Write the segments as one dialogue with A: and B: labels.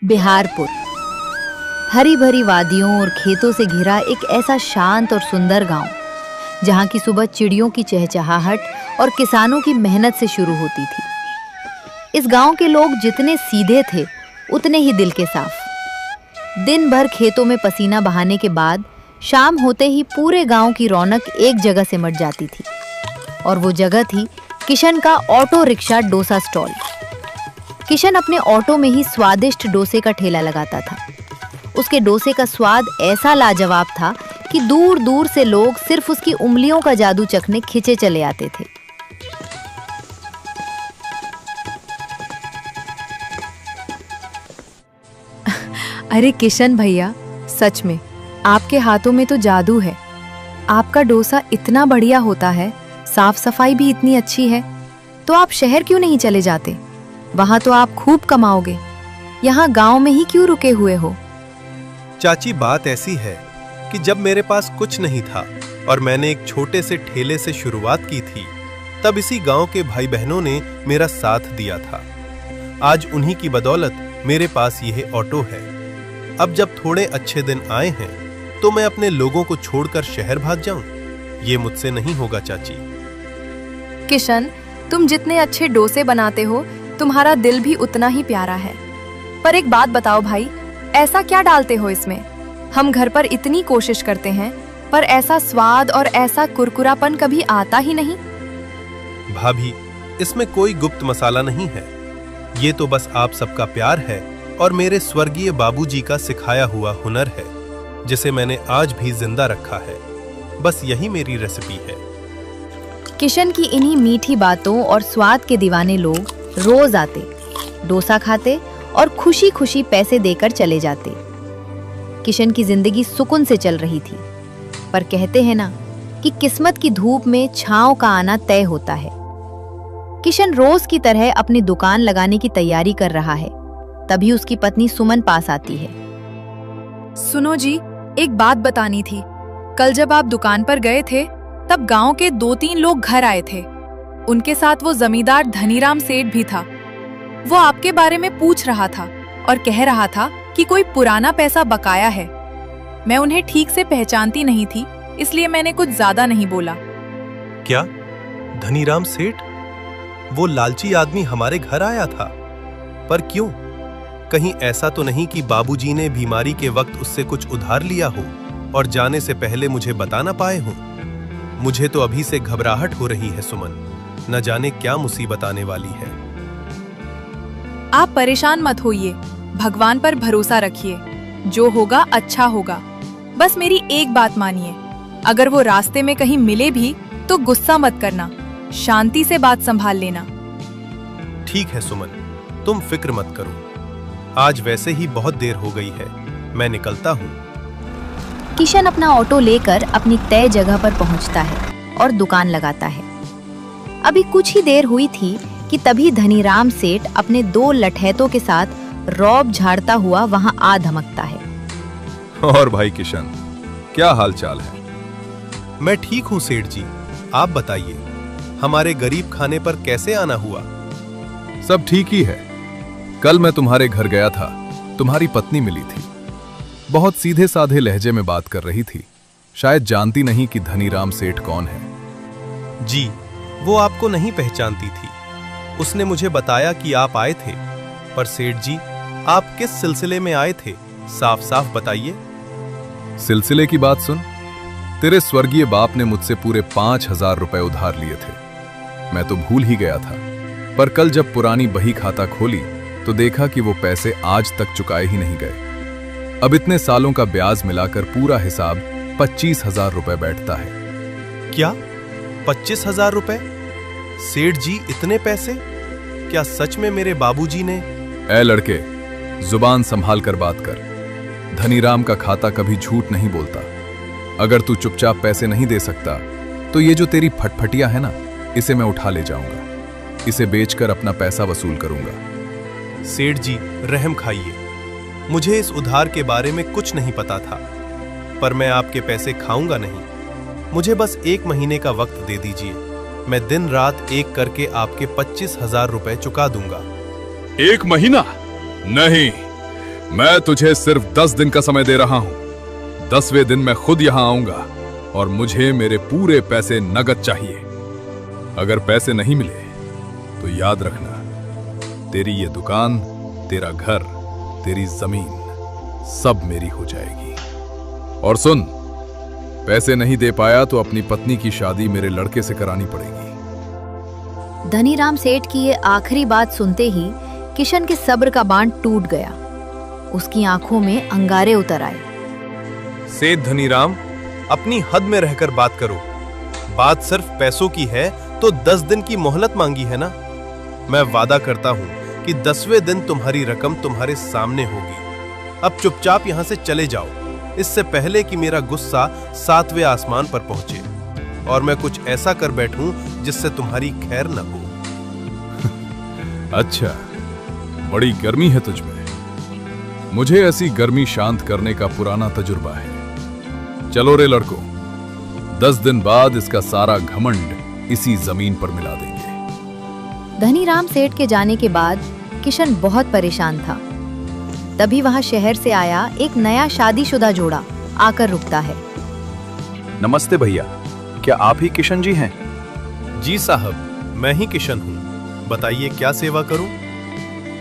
A: बिहारपुर हरी भरी वादियों और खेतों से घिरा एक ऐसा शांत और सुंदर गांव, जहां की सुबह चिड़ियों की चहचहाहट और किसानों की मेहनत से शुरू होती थी। इस गांव के लोग जितने सीधे थे, उतने ही दिल के साफ। दिन भर खेतों में पसीना बहाने के बाद शाम होते ही पूरे गांव की रौनक एक जगह सिमट जाती थी, और वो जगह थी किशन का auto rickshaw dosa stall. Kishan अपने ऑटो में ही स्वादिष्ट डोसे का ठेला लगाता था। उसके डोसे का स्वाद ऐसा लाजवाब था कि दूर दूर से लोग सिर्फ उसकी उंगलियों का जादू चखने खिंचे चले आते थे।
B: अरे किशन भैया, सच में आपके हाथों में तो जादू है। आपका डोसा इतना बढ़िया होता है, साफ सफाई भी इतनी अच्छी है। तो आप शहर क्यों नहीं चले जाते? वहां तो आप खूब कमाओगे। यहाँ गांव में ही क्यों रुके हुए हो?
C: चाची, बात ऐसी है कि जब मेरे पास कुछ नहीं था और मैंने एक छोटे से ठेले से शुरुआत की थी, तब इसी गांव के भाई बहनों ने मेरा साथ दिया था। आज उन्हीं की बदौलत मेरे पास यह ऑटो है। अब जब थोड़े अच्छे दिन आए हैं, तो मैं अपने लोगों को छोड़कर शहर भाग जाऊं? ये मुझसे नहीं होगा चाची।
B: किशन, तुम जितने अच्छे डोसे बनाते हो, तुम्हारा दिल भी उतना ही प्यारा है। पर एक बात बताओ भाई, ऐसा क्या डालते हो इसमें? हम घर पर इतनी कोशिश करते हैं, पर ऐसा स्वाद और ऐसा कुरकुरापन कभी आता ही नहीं।
C: भाभी, इसमें कोई गुप्त मसाला नहीं है। ये तो बस आप सबका प्यार है और मेरे स्वर्गीय बाबूजी का सिखाया हुआ हुनर है, जिसे मैंने आज भी जिंदा रखा है। बस यही मेरी रेसिपी है।
A: किशन की इन्हीं मीठी बातों और स्वाद के दीवाने लोग रोज आते, डोसा खाते और खुशी खुशी पैसे देकर चले जाते। किशन की जिंदगी सुकून से चल रही थी। पर कहते हैं ना कि किस्मत की धूप में छांव का आना तय होता है। किशन रोज की तरह अपनी दुकान लगाने की तैयारी कर रहा है। तभी उसकी पत्नी सुमन पास आती है।
B: सुनो जी, एक बात बतानी थी। कल जब आप दुकान पर गए थे, तब गांव के 2-3 लोग घर आए थे। उनके साथ वो जमींदार धनीराम सेठ भी था। वो आपके बारे में पूछ रहा था और कह रहा था कि कोई पुराना पैसा बकाया है। मैं उन्हें ठीक से पहचानती नहीं थी, इसलिए मैंने कुछ ज्यादा नहीं बोला।
C: क्या धनीराम सेठ? वो लालची आदमी हमारे घर आया था? पर क्यों? कहीं ऐसा तो नहीं कि बाबूजी ने बीमारी के वक्त उससे कुछ उधार लिया हो और जाने से पहले मुझे बता ना पाए हों? मुझे तो अभी से घबराहट हो रही है सुमन। न जाने क्या मुसीबत आने वाली है।
B: आप परेशान मत होइए, भगवान पर भरोसा रखिए। जो होगा अच्छा होगा। बस मेरी एक बात मानिए, अगर वो रास्ते में कहीं मिले भी तो गुस्सा मत करना, शांति से बात संभाल लेना।
C: ठीक है सुमन, तुम फिक्र मत करो। आज वैसे ही बहुत देर हो गई है, मैं निकलता हूँ।
A: किशन अपना ऑटो लेकर अपनी तय जगह पर पहुंचता है और दुकान लगाता है। अभी कुछ ही देर हुई थी कि तभी धनीराम सेठ अपने 2 लठैतों के साथ रौब झाड़ता हुआ वहां आ धमकता है।
D: और भाई किशन, क्या हाल चाल है?
C: मैं ठीक हूँ सेठ जी, आप बताइए, हमारे गरीब खाने पर कैसे आना हुआ?
D: सब ठीक ही है। कल मैं तुम्हारे घर गया था, तुम्हारी पत्नी मिली थी। बहुत सीधे साधे लहजे में बात कर रही थी। शायद जानती नहीं कि धनीराम सेठ कौन है।
C: जी, वो आपको नहीं पहचानती थी। उसने मुझे बताया कि आप आए थे। पर सेठ जी, आप किस सिलसिले में आए थे? साफ साफ बताइए।
D: सिलसिले की बात सुन। तेरे स्वर्गीय बाप ने मुझसे पूरे 5,000 रुपए उधार लिए थे। मैं तो भूल ही गया था, पर कल जब पुरानी बही खाता खोली तो देखा कि वो पैसे आज तक चुकाए ही नहीं गए। अब इतने सालों का ब्याज मिलाकर पूरा हिसाब 25,000 रुपए बैठता है।
C: क्या 25,000 रुपए? सेठ जी, इतने पैसे? क्या सच में मेरे बाबूजी ने?
D: ए लड़के, जुबान संभाल कर बात कर। धनीराम का खाता कभी झूठ नहीं बोलता। अगर तू चुपचाप पैसे नहीं दे सकता, तो ये जो तेरी फटफटिया है ना, इसे मैं उठा ले जाऊंगा। इसे बेचकर अपना पैसा वसूल करूंगा।
C: सेठ जी, रहम खाइए। मुझे इस उधार के बारे में कुछ नहीं पता था, पर मैं आपके पैसे खाऊंगा नहीं। मुझे बस 1 महीने का वक्त दे दीजिए। मैं दिन रात एक करके आपके 25,000 रुपए चुका दूंगा।
D: 1 महीना? नहीं, मैं तुझे सिर्फ 10 दिन का समय दे रहा हूं। 10वें दिन मैं खुद यहां आऊंगा और मुझे मेरे पूरे पैसे नगद चाहिए। अगर पैसे नहीं मिले तो याद रखना, तेरी ये दुकान, तेरा घर, तेरी जमीन सब मेरी हो जाएगी। और सुन, पैसे नहीं दे पाया तो अपनी पत्नी की शादी मेरे लड़के से करानी पड़ेगी।
A: धनीराम सेठ की ये आखिरी बात सुनते ही किशन के सब्र का बांध टूट गया। उसकी आंखों में अंगारे उतर आए।
C: सेठ धनीराम, अपनी हद में रहकर बात करो। बात सिर्फ पैसों की है तो 10 दिन की मोहलत मांगी है ना। मैं वादा करता हूं कि 10वें दिन तुम्हारी रकम तुम्हारे सामने होगी। अब चुपचाप यहां से चले जाओ, इससे पहले कि मेरा गुस्सा 7वें आसमान पर पहुंचे और मैं कुछ ऐसा कर बैठूं जिससे तुम्हारी खैर न हो।
D: अच्छा, बड़ी गर्मी है तुझ में। मुझे ऐसी गर्मी शांत करने का पुराना तजुर्बा है। चलो रे लड़को, 10 दिन बाद इसका सारा घमंड इसी जमीन पर मिला देंगे।
A: धनीराम सेठ के जाने के बाद किशन बहुत परेशान था। तभी वहां शहर से आया एक नया शादीशुदा जोड़ा आकर रुकता है।
E: नमस्ते भैया, क्या आप ही किशन जी हैं?
C: जी साहब, मैं ही किशन हूँ। बताइए क्या सेवा करूं?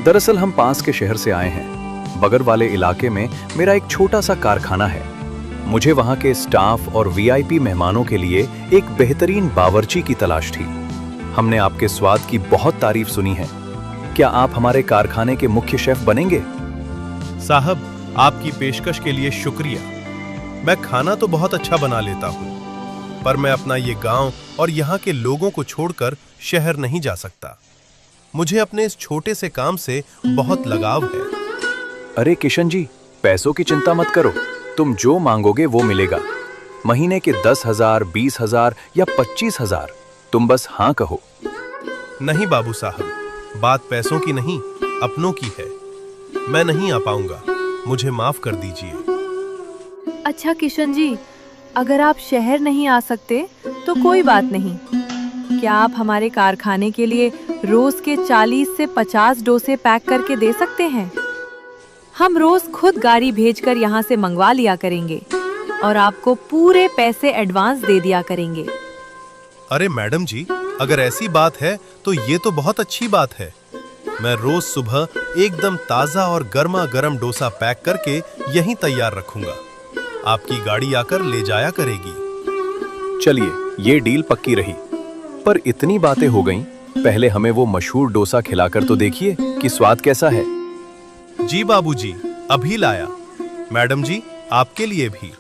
E: दरअसल हम पास के शहर से आए हैं। बगल वाले इलाके में मेरा एक छोटा सा कारखाना है। मुझे वहां के स्टाफ और वीआईपी मेहमानों के लिए एक बेहतरीन बावर्ची की तलाश थी। हमने आपके स्वाद की बहुत तारीफ सुनी है। क्या आप हमारे कारखाने के मुख्य शेफ बनेंगे?
C: साहब, आपकी पेशकश के लिए शुक्रिया। मैं खाना तो बहुत अच्छा बना लेता हूँ, पर मैं अपना ये गांव और यहाँ के लोगों को छोड़कर शहर नहीं जा सकता। मुझे अपने इस छोटे से काम से बहुत लगाव है।
E: अरे किशन जी, पैसों की चिंता मत करो। तुम जो मांगोगे वो मिलेगा। महीने के 10,000, 20,000 या 25,000, तुम बस हाँ कहो।
C: नहीं बाबू साहब, बात पैसों की नहीं, अपनों की है। मैं नहीं आ पाऊंगा, मुझे माफ कर दीजिए।
B: अच्छा किशन जी, अगर आप शहर नहीं आ सकते तो कोई बात नहीं। क्या आप हमारे कारखाने के लिए रोज के 40 से 50 डोसे पैक करके दे सकते हैं? हम रोज खुद गाड़ी भेजकर यहाँ से मंगवा लिया करेंगे और आपको पूरे पैसे एडवांस दे दिया करेंगे।
C: अरे मैडम जी, अगर ऐसी बात है तो ये तो बहुत अच्छी बात है। मैं रोज सुबह एकदम ताजा और गर्मा गर्म डोसा पैक करके यहीं तैयार रखूंगा। आपकी गाड़ी आकर ले जाया करेगी।
E: चलिए, ये डील पक्की रही। पर इतनी बातें हो गईं, पहले हमें वो मशहूर डोसा खिलाकर तो देखिए कि स्वाद कैसा है।
C: जी बाबूजी, अभी लाया। मैडम जी, आपके लिए भी।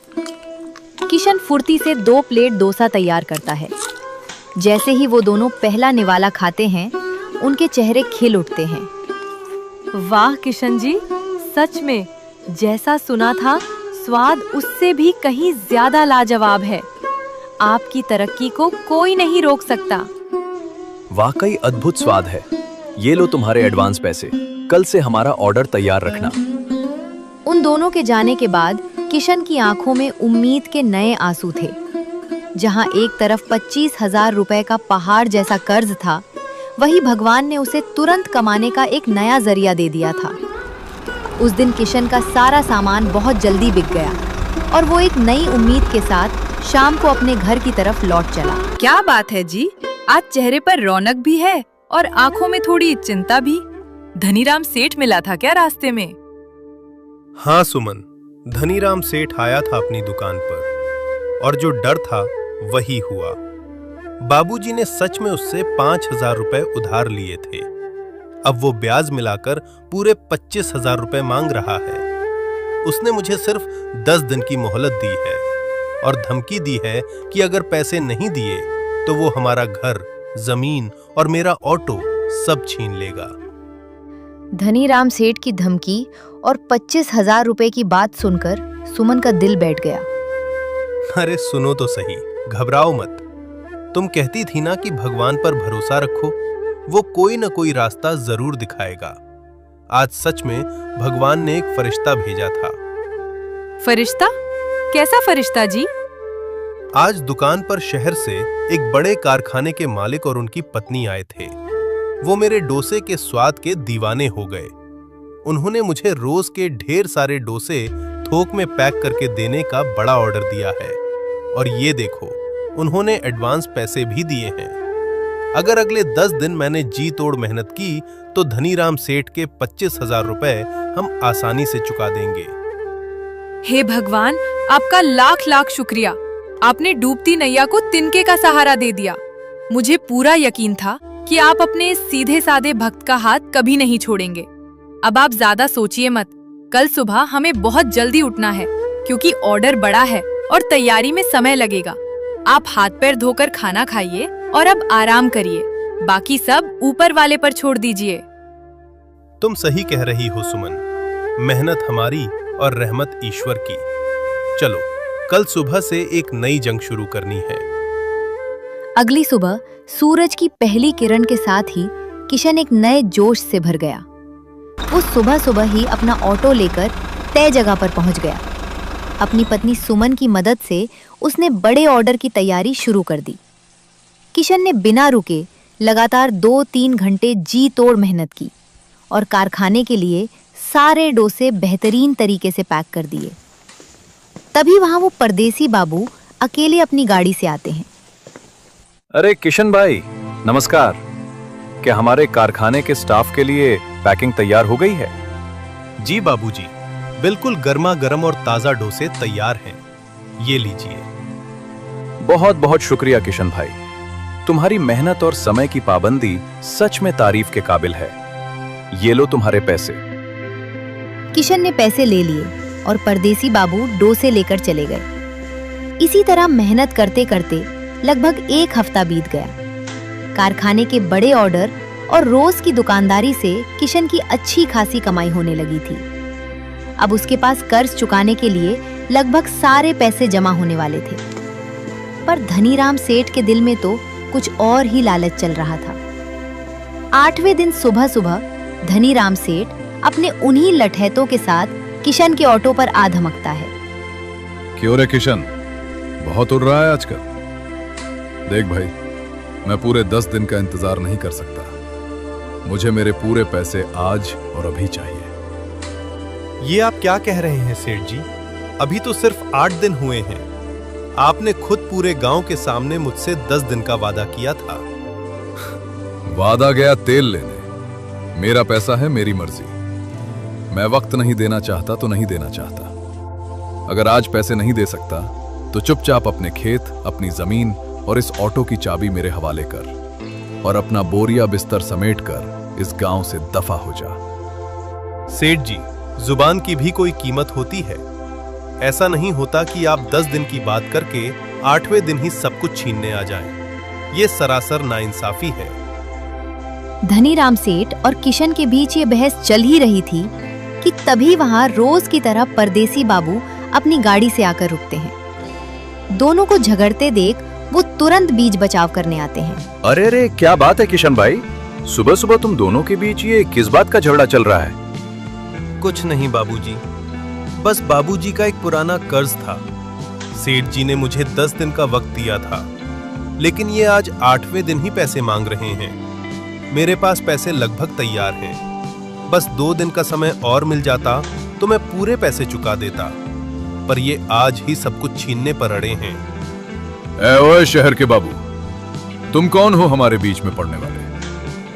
A: किशन फुर्ती से 2 प्लेट डोसा तैयार करता है। जैसे ही वो दोनों पहला निवाला खाते हैं, उनके चेहरे खिल उठते हैं।
B: वाह किशन जी, सच में जैसा सुना था, स्वाद उससे भी कहीं ज्यादा लाजवाब है। आपकी तरक्की को कोई नहीं रोक सकता।
E: वाकई अद्भुत स्वाद है। ये लो तुम्हारे एडवांस पैसे। कल से हमारा ऑर्डर तैयार रखना।
A: उन दोनों के जाने के बाद किशन की आंखों में उम्मीद के नए आंसू थे। जहां एक तरफ 25,000 रुपए का पहाड़ जैसा कर्ज था, वहीं भगवान ने उसे तुरंत कमाने का एक नया जरिया दे दिया था। उस दिन किशन का सारा सामान बहुत जल्दी बिक गया और वो एक नई उम्मीद के साथ शाम को अपने घर की तरफ लौट चला।
B: क्या बात है जी, आज चेहरे पर रौनक भी है और आंखों में थोड़ी चिंता भी। धनीराम सेठ मिला था क्या रास्ते में?
C: हाँ सुमन, धनीराम सेठ आया था अपनी दुकान पर और जो डर था वही हुआ। बाबूजी ने सच में उससे 5,000 रुपए उधार लिए थे। अब वो ब्याज मिलाकर पूरे 25,000 रुपए मांग रहा है। उसने मुझे सिर्फ 10 दिन की मोहलत दी है और धमकी दी है कि अगर पैसे नहीं दिए तो वो हमारा घर, जमीन और मेरा ऑटो सब छीन लेगा।
A: धनीराम सेठ की धमकी और 25,000 रुपए की बात सुनकर सुमन का दिल बैठ गया।
C: अरे सुनो तो सही, घबराओ मत। तुम कहती थी ना कि भगवान पर भरोसा रखो, वो कोई न कोई रास्ता जरूर दिखाएगा। आज सच में भगवान ने एक फरिश्ता भेजा था।
B: फरिश्ता? कैसा फरिश्ता जी?
C: आज दुकान पर शहर से एक बड़े कारखाने के मालिक और उनकी पत्नी आए थे। वो मेरे डोसे के स्वाद के दीवाने हो गए। उन्होंने मुझे रोज के ढेर सारे डोसे थोक में पैक करके देने का बड़ा ऑर्डर दिया है। और ये देखो, उन्होंने एडवांस पैसे भी दिए हैं। अगर अगले 10 दिन मैंने जी तोड़ मेहनत की तो धनीराम सेठ के 25,000 रुपए हम आसानी से चुका देंगे।
B: हे भगवान, आपका लाख लाख शुक्रिया। आपने डूबती नैया को तिनके का सहारा दे दिया। मुझे पूरा यकीन था कि आप अपने सीधे साधे भक्त का हाथ कभी नहीं छोड़ेंगे। अब आप ज्यादा सोचिए मत। कल सुबह हमें बहुत जल्दी उठना है क्योंकि ऑर्डर बड़ा है और तैयारी में समय लगेगा। आप हाथ पैर धोकर खाना खाइए और अब आराम करिए। बाकी सब ऊपर वाले पर छोड़ दीजिए।
C: तुम सही कह रही हो सुमन। मेहनत हमारी और रहमत ईश्वर की। चलो, कल सुबह से एक नई जंग शुरू करनी है।
A: अगली सुबह सूरज की पहली किरण के साथ ही किशन एक नए जोश से भर गया। वो सुबह सुबह ही अपना ऑटो लेकर तय जगह पर पहुंच गया। अपनी पत्नी सुमन की मदद से उसने बड़े ऑर्डर की तैयारी शुरू कर दी। किशन ने बिना रुके लगातार 2-3 घंटे जी तोड़ मेहनत की और कारखाने के लिए सारे डोसे बेहतरीन तरीके से पैक कर दिए। तभी वहां वो परदेसी बाबू अकेले अपनी गाड़ी से आते हैं।
E: अरे किशन भाई, नमस्कार। क्या हमारे कारखाने के स्टाफ के लिए पैकिंग तैयार हो गई है?
C: जी बाबूजी, बिल्कुल गर्मा गर्म और ताजा डोसे तैयार हैं। ये लीजिए।
E: बहुत बहुत शुक्रिया किशन भाई। तुम्हारी मेहनत और समय की पाबंदी सच में तारीफ के काबिल है। ये लो तुम्हारे पैसे।
A: किशन ने पैसे ले लिए और परदेसी बाबू डोसे लेकर चले गए। इसी तरह मेहनत करते करते लगभग 1 हफ्ता बीत गया। कारखाने के बड़े ऑर्डर और रोज की दुकानदारी से किशन की अच्छी खासी कमाई होने लगी थी। अब उसके पास कर्ज चुकाने के लिए लगभग सारे पैसे जमा होने वाले थे। पर धनीराम सेठ के दिल में तो कुछ और ही लालच चल रहा था। 8वें दिन सुबह सुबह धनीराम सेठ अपने उन्हीं लठैतों के साथ किशन के ऑटो पर आ धमकता है।
D: क्यों रे किशन, बहुत उड़ रहा है आजकल। देख भाई, मैं पूरे 10 दिन का इंतजार नहीं कर सकता। मुझे मेरे पूरे पैसे आज और अभी चाहिए।
C: ये आप क्या कह रहे हैं सेठ जी? अभी तो सिर्फ 8 दिन हुए हैं। आपने खुद पूरे गांव के सामने मुझसे 10 दिन का वादा किया था।
D: वादा गया तेल लेने। मेरा पैसा है, मेरी मर्जी। मैं वक्त नहीं देना चाहता तो नहीं देना चाहता। अगर आज पैसे नहीं दे सकता तो चुपचाप अपने खेत, अपनी जमीन और इस ऑटो की चाबी मेरे हवाले कर और अपना बोरिया बिस्तर समेट कर इस गांव से दफा हो जा।
C: सेठ जी, जुबान की भी कोई कीमत होती है। ऐसा नहीं होता कि आप 10 दिन की बात करके 8वें दिन ही सब कुछ छीनने आ जाएं। ये सरासर नाइंसाफी है।
A: धनीराम सेठ और किशन के बीच ये बहस चल ही रही थी कि तभी वहां रोज की तरह परदेसी बाबू अपनी गाड़ी से आकर रुकते हैं। दोनों को झगड़ते देख वो तुरंत बीच बचाव करने आते हैं।
E: अरे रे, क्या बात है किशन भाई? सुबह सुबह तुम दोनों के बीच ये किस बात का झगड़ा चल रहा है?
C: कुछ नहीं बाबूजी, बस बाबूजी का एक पुराना कर्ज था। सेठ जी ने मुझे 10 दिन का वक्त दिया था, लेकिन ये आज 8वें दिन ही पैसे मांग रहे हैं। मेरे पास पैसे लगभग तैयार हैं। बस 2 दिन का समय और मिल जाता तो मैं पूरे पैसे चुका देता, पर ये आज ही सब कुछ छीनने पर अड़े हैं।
D: ओए शहर के बाबू, तुम कौन हो हमारे बीच में पड़ने वाले?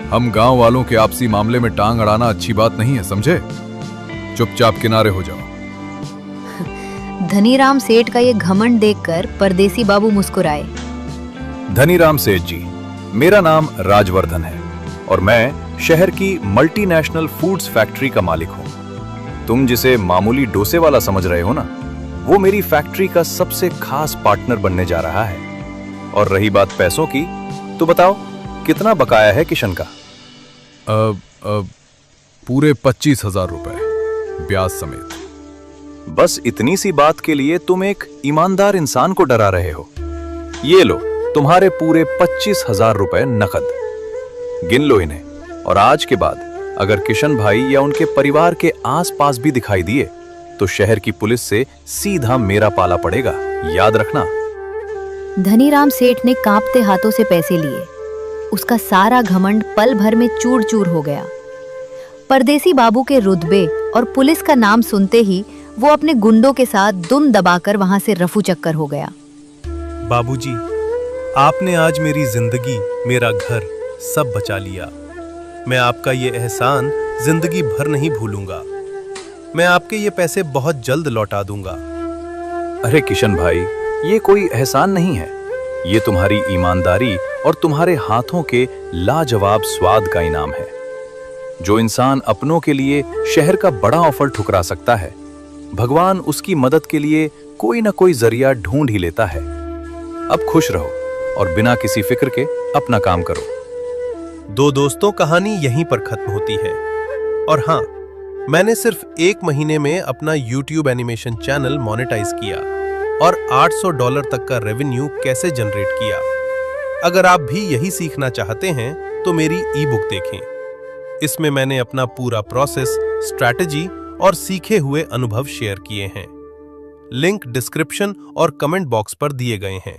D: हम गांव वालों के आपसी मामले में टांग अड़ाना अच्छी बात नहीं है, समझे? चुपचाप किनारे हो जाओ।
A: धनीराम सेठ का ये घमंड देखकर परदेसी बाबू मुस्कुराए।
E: धनीराम सेठ जी, मेरा नाम राजवर्धन है और मैं शहर की मल्टीनेशनल फूड्स फैक्ट्री का मालिक हूं। तुम जिसे मामूली डोसे वाला समझ रहे हो ना, वो मेरी फैक्ट्री का सबसे खास पार्टनर बनने जा रहा है। और रही बात पैसों की, तो बताओ कितना बकाया है किशन का?
D: पूरे 25,000 रुपए ब्याज समेत।
E: बस इतनी सी बात के लिए तुम एक ईमानदार इंसान को डरा रहे हो। ये लो तुम्हारे पूरे 25,000 रुपए नकद। गिन लो इन्हें, और आज के बाद अगर किशन भाई या उनके परिवार के आसपास भी दिखाई दिए तो शहर की पुलिस से सीधा मेरा पाला पड़ेगा, याद रखना।
A: धनीराम सेठ ने कांपते हाथों से पैसे लिए। उसका सारा घमंड पल भर में चूर चूर हो गया। परदेसी बाबू के रुतबे और पुलिस का नाम सुनते ही वो अपने गुंडों के साथ दुम दबाकर वहां से रफू चक्कर हो गया।
C: बाबूजी, आपने आज मेरी जिंदगी, मेरा घर सब बचा लिया। मैं आपका ये एहसान जिंदगी भर नहीं भूलूंगा। मैं आपके ये पैसे बहुत जल्द लौटा दूंगा।
E: अरे किशन भाई, ये कोई एहसान नहीं है, ये तुम्हारी ईमानदारी और तुम्हारे हाथों के लाजवाब स्वाद का इनाम है। जो इंसान अपनों के लिए शहर का बड़ा ऑफर ठुकरा सकता है, भगवान उसकी मदद के लिए कोई ना कोई जरिया ढूंढ ही लेता है। अब खुश रहो और बिना किसी फिक्र के अपना काम करो।
C: दो दोस्तों कहानी यहीं पर खत्म होती है। और हाँ, मैंने सिर्फ 1 महीने में अपना YouTube एनिमेशन चैनल मोनेटाइज किया और $800 तक का रेवेन्यू कैसे जनरेट किया। अगर आप भी यही सीखना चाहते हैं तो मेरी ई बुक देखें। इसमें मैंने अपना पूरा प्रोसेस, स्ट्रैटेजी और सीखे हुए अनुभव शेयर किए हैं। लिंक डिस्क्रिप्शन और कमेंट बॉक्स पर दिए गए हैं।